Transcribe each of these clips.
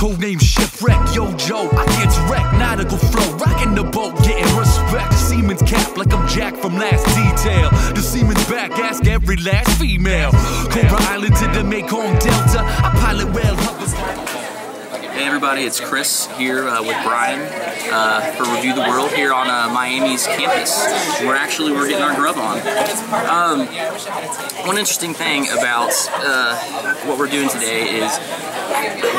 Codename Shipwreck, yo Joe, I get wrecked, nautical flow, rocking the boat, getting respect. The seaman's cap like I'm Jack from Last Detail. The seaman's back, ask every last female. Cobra Island to the Mekong Delta, I pilot whale hovers. Hey everybody, it's Chris here with Brian for Review the World here on Miami's campus. We're getting our grub on. One interesting thing about what we're doing today is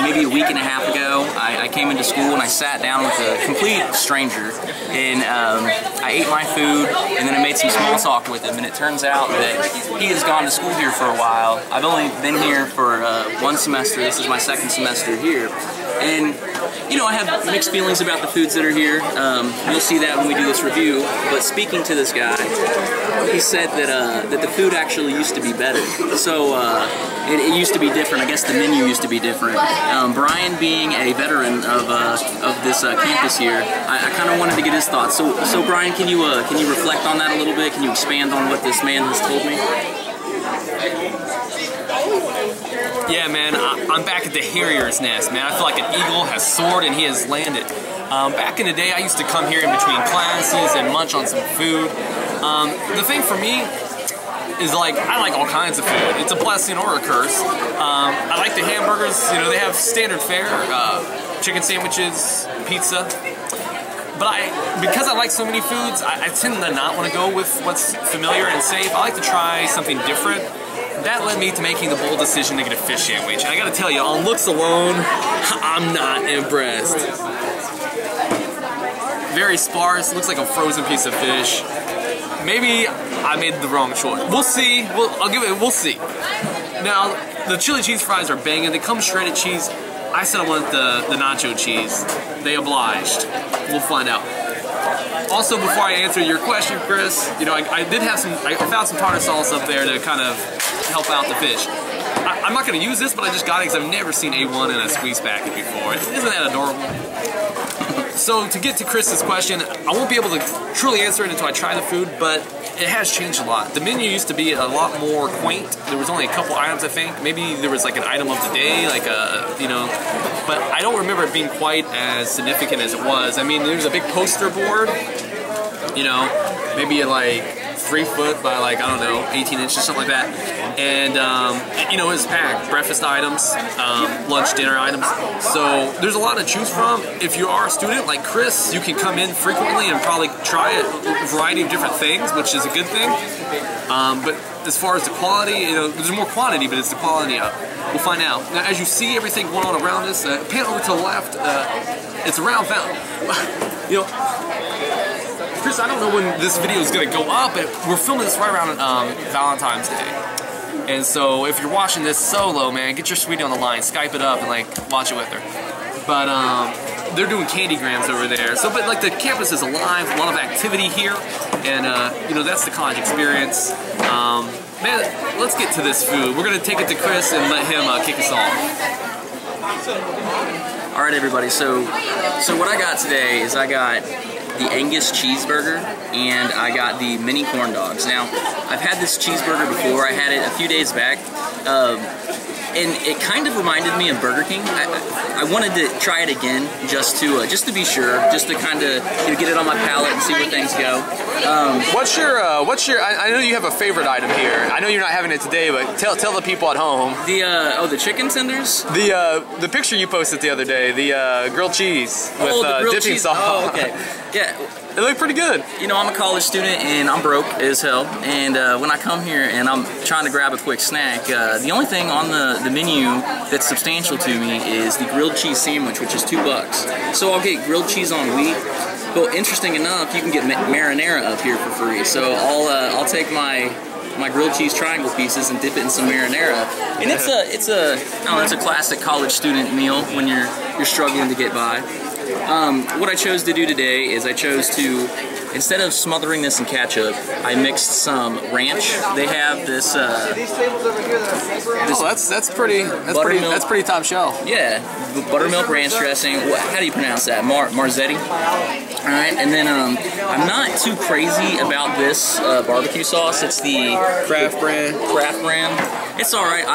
maybe a week and a half ago, I came into school and I sat down with a complete stranger, and I ate my food and then I made some small talk with him, and it turns out that he has gone to school here for a while. I've only been here for one semester. This is my second semester here. And, you know, I have mixed feelings about the foods that are here. You'll see that when we do this review. But speaking to this guy, he said that the food actually used to be better. So it used to be different. I guess the menu used to be different. Brian, being a veteran of this campus here, I kind of wanted to get his thoughts. So Brian, can you reflect on that a little bit? Can you expand on what this man has told me? Yeah, man, I'm back at the Harrier's nest, man. I feel like an eagle has soared and he has landed. Back in the day, I used to come here in between classes and munch on some food. The thing for me is, like, I like all kinds of food. It's a blessing or a curse. I like the hamburgers. You know, they have standard fare, chicken sandwiches, pizza. But because I like so many foods, I tend to not want to go with what's familiar and safe. I like to try something different. That led me to making the bold decision to get a fish sandwich. And I gotta tell you, on looks alone, I'm not impressed. Very sparse, looks like a frozen piece of fish. Maybe I made the wrong choice. We'll see. We'll see. Now, the chili cheese fries are banging. They come shredded cheese. I said I want the nacho cheese. They obliged. We'll find out. Also, before I answer your question, Chris, you know, I found some tartar sauce up there to kind of help out the fish. I'm not going to use this, but I just got it because I've never seen A1 in a squeeze packet before. Isn't that adorable? So, to get to Chris's question, I won't be able to truly answer it until I try the food, but it has changed a lot. The menu used to be a lot more quaint. There was only a couple items, I think. Maybe there was like an item of the day, like you know, but I don't remember it being quite as significant as it was. I mean, there's a big poster board, you know, maybe like 3 foot by, like, I don't know, 18 inches, something like that. And, you know, it's packed. Breakfast items, lunch, dinner items. So there's a lot to choose from. If you are a student like Chris, you can come in frequently and probably try a variety of different things, which is a good thing. But as far as the quality, you know, there's more quantity, but it's the quality up. We'll find out. Now, as you see everything going on around us, pan over to the left, it's a round fountain. You know, Chris, I don't know when this video is going to go up, but we're filming this right around Valentine's Day. And so if you're watching this solo, man, get your sweetie on the line, Skype it up and, like, watch it with her. But they're doing candygrams over there. So, but, like, the campus is alive, a lot of activity here, and you know, that's the college experience. Man, let's get to this food. We're going to take it to Chris and let him kick us off. All right, everybody. So what I got today is I got the Angus cheeseburger, and I got the mini corn dogs. Now, I've had this cheeseburger before. I had it a few days back, and it kind of reminded me of Burger King. I wanted to try it again just to be sure, just to kind of, you know, get it on my palate and see where things go. What's your? I know you have a favorite item here. I know you're not having it today, but tell the people at home. The chicken tenders. The picture you posted the other day, the grilled cheese with dipping sauce. Oh, okay. Yeah. It looked pretty good. You know, I'm a college student and I'm broke as hell. And when I come here and I'm trying to grab a quick snack, the only thing on the menu that's substantial to me is the grilled cheese sandwich, which is $2. So I'll get grilled cheese on wheat. But interesting enough, you can get marinara up here for free. So I'll take my grilled cheese triangle pieces and dip it in some marinara. And it's a classic college student meal when you're struggling to get by. What I chose to do today is I chose to, instead of smothering this in ketchup, I mixed some ranch. They have this. That's pretty top shelf. Yeah, buttermilk ranch dressing. How do you pronounce that? Marzetti. All right, and then I'm not too crazy about this barbecue sauce. It's the Kraft brand. It's all right.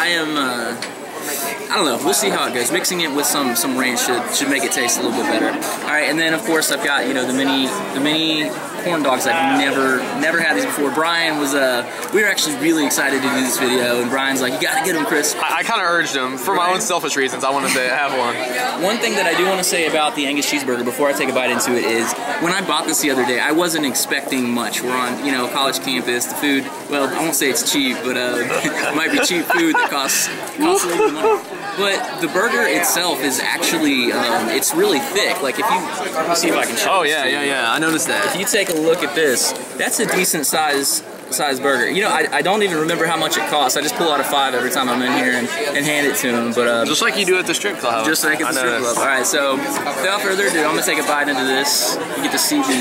don't know. We'll see how it goes. Mixing it with some ranch should make it taste a little bit better. All right, and then of course I've got, you know, the mini corn dogs. I've never had these before. Brian was we were actually really excited to do this video, and Brian's like, you gotta get them, Chris. I kind of urged him for my own selfish reasons. I wanted to have one. One thing that I do want to say about the Angus cheeseburger before I take a bite into it is, when I bought this the other day, I wasn't expecting much. We're on, you know, college campus. The food, well, I won't say it's cheap, but it might be cheap food that costs a little bit of money. But the burger itself is actually, it's really thick. Like if you, let me see if I can show you. Oh yeah, I noticed that. If you take a look at this, that's a decent size burger. You know, I don't even remember how much it costs. I just pull out a $5 every time I'm in here and hand it to him. But just like you do at the strip club. Just like at the strip club. All right, so without further ado, I'm gonna take a bite into this. You get to see the.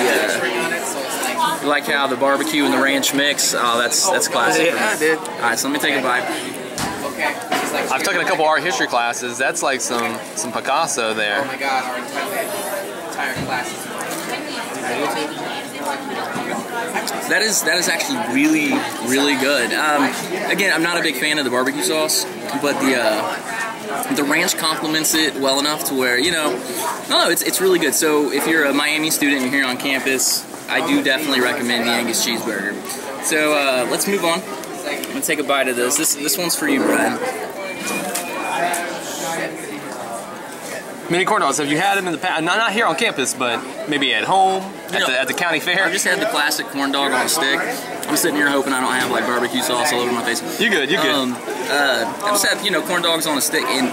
You like how the barbecue and the ranch mix? Oh, that's classic. Yeah, dude. All right, so let me take a bite. I've taken a couple art history classes. That's like some Picasso there. Oh my God, our entire classes. That is actually really good. Again, I'm not a big fan of the barbecue sauce, but the ranch complements it well enough to where, you know, no, it's really good. So if you're a Miami student and you're here on campus, I do definitely recommend the Angus cheeseburger. So let's move on. I'm gonna take a bite of this. This one's for you, Brian. Mini corn dogs. Have you had them in the past? Not here on campus, but maybe at home, at the county fair. I just had the classic corn dog on a stick. I'm sitting here hoping I don't have like barbecue sauce all over my face. You good? You good? I just have, you know, corn dogs on a stick, and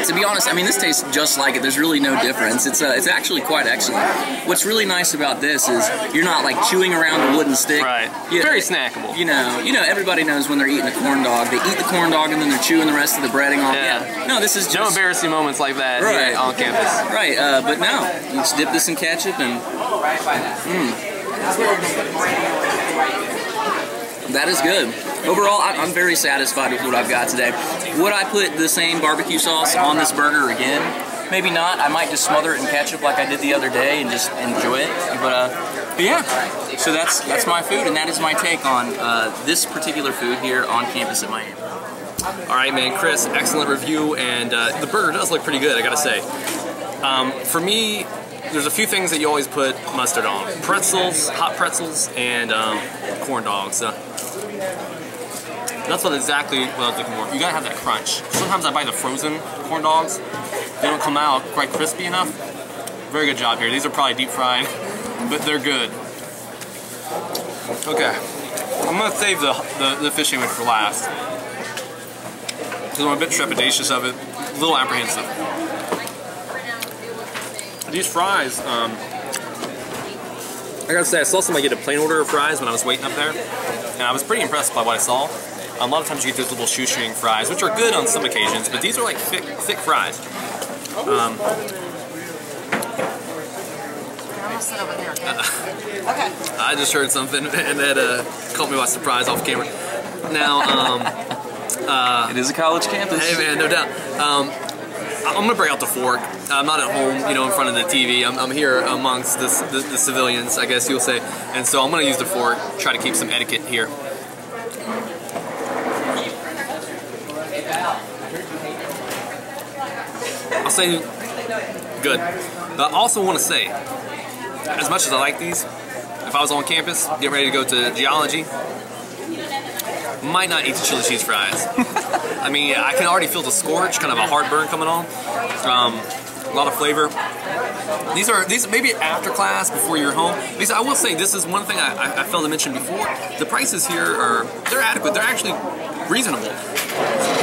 to be honest, I mean, this tastes just like it. There's really no difference. It's actually quite excellent. What's really nice about this is you're not like chewing around a wooden stick. Right. You, very snackable. You know, everybody knows when they're eating a corn dog, they eat the corn dog and then they're chewing the rest of the breading off. Yeah. No, this is just no embarrassing moments like that here on campus. Right. But no, you just dip this in ketchup and. That is good. Overall, I'm very satisfied with what I've got today. Would I put the same barbecue sauce on this burger again? Maybe not. I might just smother it in ketchup like I did the other day and just enjoy it. But yeah, so that's my food, and that is my take on this particular food here on campus at Miami. All right, man, Chris, excellent review, and the burger does look pretty good, I gotta say. For me, there's a few things that you always put mustard on. Pretzels, hot pretzels, and corn dogs. That's exactly what I was looking for. You gotta have that crunch. Sometimes I buy the frozen corn dogs. They don't come out quite crispy enough. Very good job here. These are probably deep fried, but they're good. Okay, I'm gonna save the fish sandwich for last, because I'm a bit trepidatious of it, a little apprehensive. These fries, I gotta say, I saw somebody get a plain order of fries when I was waiting up there, and I was pretty impressed by what I saw. A lot of times you get those little shoestring fries, which are good on some occasions, but these are like thick fries. I just heard something, and that caught me by surprise off camera. Now, it is a college campus. Hey man, no doubt. I'm gonna bring out the fork. I'm not at home, you know, in front of the TV. I'm here amongst the civilians, I guess you'll say. And so I'm gonna use the fork, try to keep some etiquette here. I'll say good. But I also want to say, as much as I like these, if I was on campus, getting ready to go to geology, might not eat the chili cheese fries. I mean, I can already feel the scorch, kind of a heartburn coming on. A lot of flavor. These maybe after class, before you're home. Because I will say, this is one thing I failed to mention before. The prices here they're adequate. They're actually reasonable.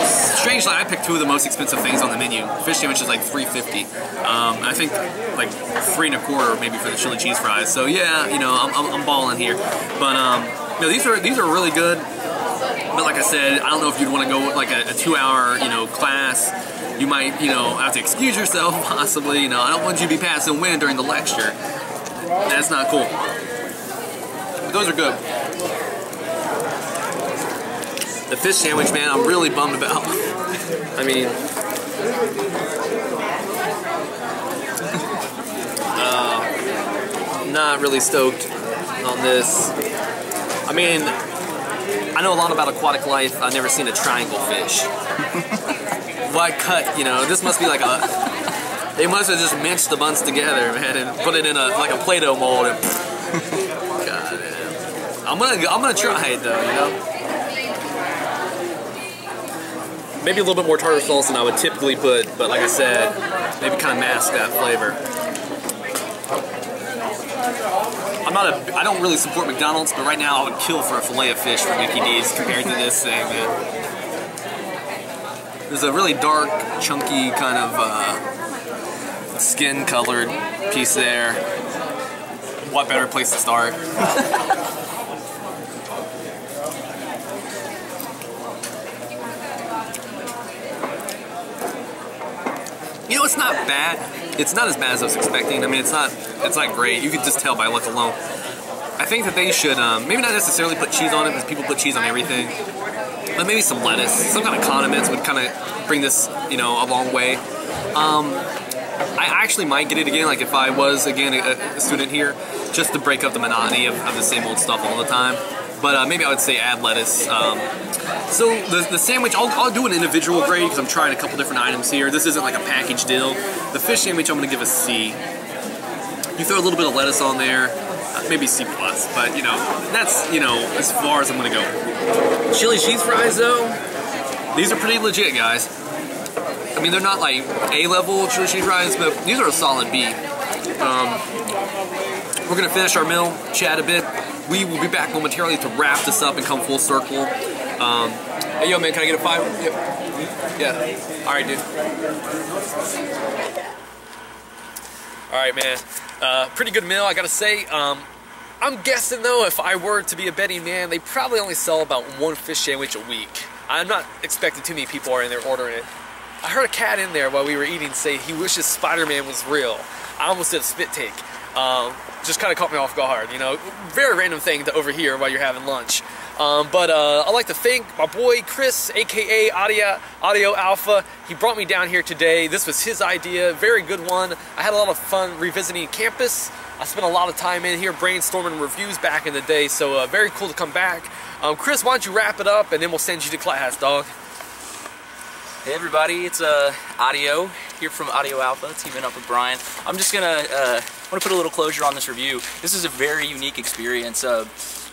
Strangely, I picked two of the most expensive things on the menu. Fish sandwich is like $3.50. I think like $3.25 maybe for the chili cheese fries. So yeah, you know, I'm balling here. But no, these are really good. But like I said, I don't know if you'd want to go with like a 2-hour, you know, class. You might, you know, have to excuse yourself possibly. You know, I don't want you to be passing wind during the lecture. That's not cool. But those are good. The fish sandwich, man, I'm really bummed about. I mean, not really stoked on this. I mean, I know a lot about aquatic life. I've never seen a triangle fish. why cut? You know, this must be like a. They must have just minced the buns together, man, and put it in like a Play-Doh mold. And, God, man. I'm gonna try it though, you know. Maybe a little bit more tartar sauce than I would typically put, but like I said, maybe kind of mask that flavor. I don't really support McDonald's, but right now I would kill for a fillet of fish from Mickey D's compared to this thing, man. There's a really dark, chunky kind of skin-colored piece there. What better place to start? You know, it's not bad. It's not as bad as I was expecting. I mean, it's not great. You can just tell by look alone. I think that they should maybe not necessarily put cheese on it, because people put cheese on everything, but maybe some lettuce, some kind of condiments would kind of bring this, you know, a long way. I actually might get it again, like if I was again a student here, just to break up the monotony of the same old stuff all the time. But maybe I would say add lettuce. So the sandwich, I'll do an individual grade because I'm trying a couple different items here. This isn't like a packaged deal. The fish sandwich I'm going to give a C. You throw a little bit of lettuce on there, maybe C+, but you know, that's, you know, as far as I'm going to go. Chili cheese fries though, these are pretty legit, guys. I mean, they're not like A-level chili cheese fries, but these are a solid B. We're going to finish our meal, chat a bit. We will be back momentarily to wrap this up and come full circle. Hey, yo, man, can I get a 5? Yep. Yeah. All right, dude. All right, man. Pretty good meal, I gotta say. I'm guessing, though, if I were to be a betting man, they probably only sell about one fish sandwich a week. I'm not expecting too many people are in there ordering it. I heard a cat in there while we were eating say he wishes Spider-Man was real. I almost did a spit take. Just kind of caught me off guard, you know. Very random thing to overhear while you're having lunch. But I'd like to thank my boy Chris, aka Audio Alpha. He brought me down here today. This was his idea, very good one. I had a lot of fun revisiting campus. I spent a lot of time in here brainstorming reviews back in the day, so very cool to come back. Chris, why don't you wrap it up and then we'll send you to class, dog. Hey everybody, it's Audio here from Audio Alpha, teaming up with Brian. I'm just gonna put a little closure on this review. This is a very unique experience.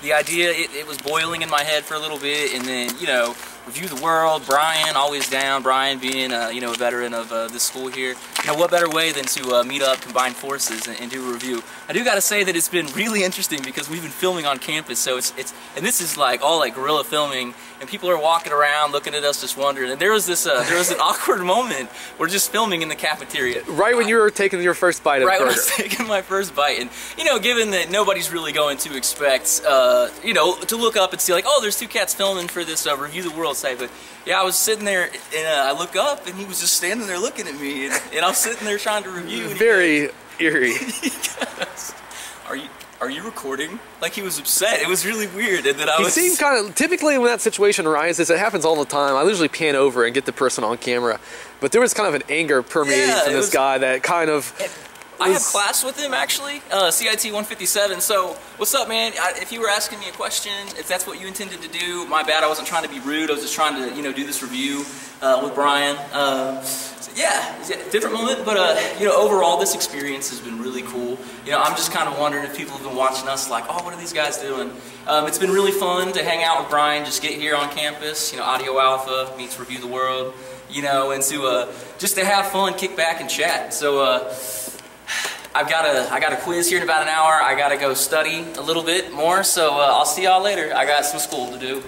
The idea, it was boiling in my head for a little bit, and then, you know, review the world. Brian, always down. Brian being, you know, a veteran of this school here. You know, what better way than to meet up, combine forces, and do a review. I do gotta say that it's been really interesting because we've been filming on campus, so and this is like all like guerrilla filming, and people are walking around looking at us just wondering. And there was this, there was an awkward moment. We're just filming in the cafeteria. Right when you were taking your first bite of Right burger. when I was taking my first bite, and you know, given that nobody's really going to expect, you know, to look up and see like, oh, there's two cats filming for this Review the World site, but yeah, I was sitting there and I look up and he was just standing there looking at me, and I'm sitting there trying to review. Very eerie. He goes, Are you recording? Like, he was upset. It was really weird, and then I was. He seemed kind of. Typically, when that situation arises, it happens all the time. I usually pan over and get the person on camera, but there was kind of an anger permeating from this guy that kind of. I have class with him, actually, CIT 157, so what's up, man? If you were asking me a question, if that's what you intended to do, my bad, I wasn't trying to be rude, I was just trying to, you know, do this review with Brian. So yeah, different moment, but, you know, overall, this experience has been really cool. You know, I'm just kind of wondering if people have been watching us like, oh, what are these guys doing? It's been really fun to hang out with Brian, just get here on campus, you know, Audio Alpha meets Review the World, you know, and to, just to have fun, kick back and chat. So, I got a quiz here in about an hour. I gotta go study a little bit more, so I'll see y'all later. I got some school to do.